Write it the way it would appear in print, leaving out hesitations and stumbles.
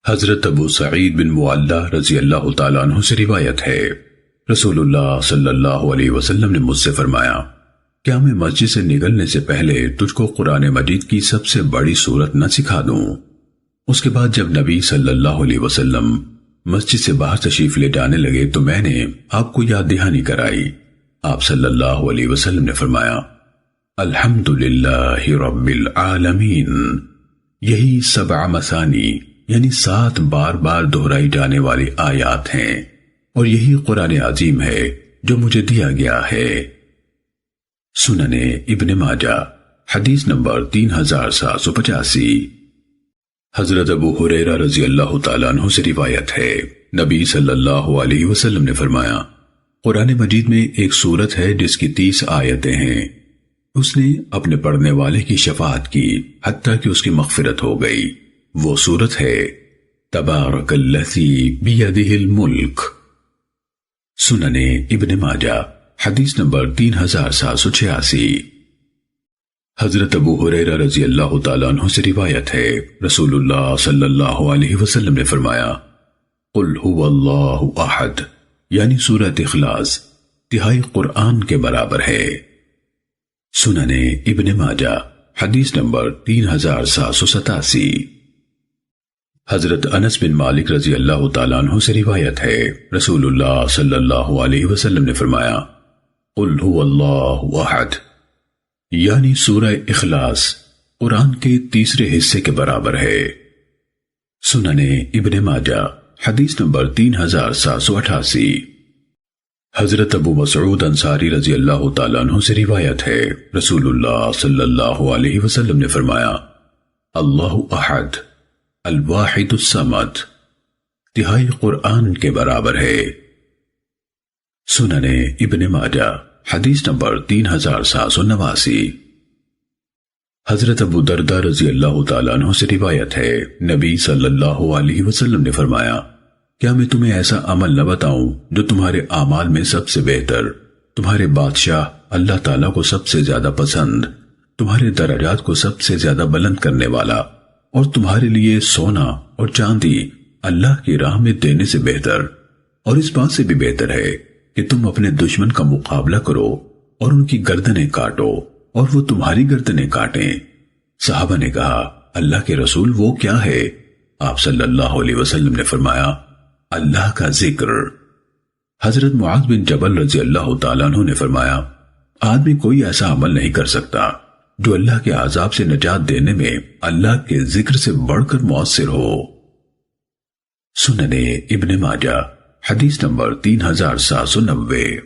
حضرت ابو سعید بن معلہ رضی اللہ تعالیٰ عنہ سے روایت ہے، رسول اللہ صلی اللہ علیہ وسلم نے مجھ سے فرمایا، کیا میں مسجد سے نکلنے سے پہلے تجھ کو قرآن مجید کی سب سے بڑی سورت نہ سکھا دوں؟ اس کے بعد جب نبی صلی اللہ علیہ وسلم مسجد سے باہر تشریف لے جانے لگے تو میں نے آپ کو یاد دہانی کرائی۔ آپ صلی اللہ علیہ وسلم نے فرمایا، الحمدللہ رب العالمین، یہی 7 مثانی یعنی 7 بار بار دہرائی جانے والی آیات ہیں، اور یہی قرآن عظیم ہے جو مجھے دیا گیا ہے۔ سنن ابن ماجہ حدیث نمبر 3785۔ حضرت ابو ہریرہ رضی اللہ تعالیٰ عنہ سے روایت ہے، نبی صلی اللہ علیہ وسلم نے فرمایا، قرآن مجید میں ایک سورت ہے جس کی 30 آیتیں ہیں، اس نے اپنے پڑھنے والے کی شفاعت کی حتیٰ کہ اس کی مغفرت ہو گئی۔ وہ سورت ہے تبارک الذی بیدہ الملک۔ سنن ابن ماجہ حدیث نمبر 3786۔ حضرت ابو ہریرہ رضی اللہ تعالیٰ عنہ سے روایت ہے، رسول اللہ صلی اللہ علیہ وسلم نے فرمایا، قل هو اللہ احد یعنی سورۃ اخلاص 3 قرآن کے برابر ہے۔ سنن ابن ماجہ حدیث نمبر 3787۔ حضرت انس بن مالک رضی اللہ تعالیٰ عنہ سے روایت ہے، رسول اللہ صلی اللہ علیہ وسلم نے فرمایا، قل هو اللہ احد یعنی سورہ اخلاص قرآن کے 3 حصے کے برابر ہے۔ سنن ابن ماجہ حدیث نمبر 3788۔ حضرت ابو مسعود انصاری رضی اللہ تعالیٰ عنہ سے روایت ہے، رسول اللہ صلی اللہ علیہ وسلم نے فرمایا، اللہ احد الواحد الصمد 3 قرآن کے برابر ہے۔ سنن ابن ماجہ حدیث نمبر 3789۔ حضرت ابو دردہ رضی اللہ تعالیٰ عنہ سے روایت ہے، نبی صلی اللہ علیہ وسلم نے فرمایا، کیا میں تمہیں ایسا عمل نہ بتاؤں جو تمہارے اعمال میں سب سے بہتر، تمہارے بادشاہ اللہ تعالیٰ کو سب سے زیادہ پسند، تمہارے درجات کو سب سے زیادہ بلند کرنے والا، اور تمہارے لیے سونا اور چاندی اللہ کی راہ میں دینے سے بہتر، اور اس بات سے بھی بہتر ہے کہ تم اپنے دشمن کا مقابلہ کرو اور ان کی گردنیں کاٹو اور وہ تمہاری گردنیں کاٹیں۔ صحابہ نے کہا، اللہ کے رسول وہ کیا ہے؟ آپ صلی اللہ علیہ وسلم نے فرمایا، اللہ کا ذکر۔ حضرت معاذ بن جبل رضی اللہ تعالیٰ عنہ نے فرمایا، آدمی کوئی ایسا عمل نہیں کر سکتا جو اللہ کے عذاب سے نجات دینے میں اللہ کے ذکر سے بڑھ کر مؤثر ہو۔ سنن ابن ماجہ حدیث نمبر 3790۔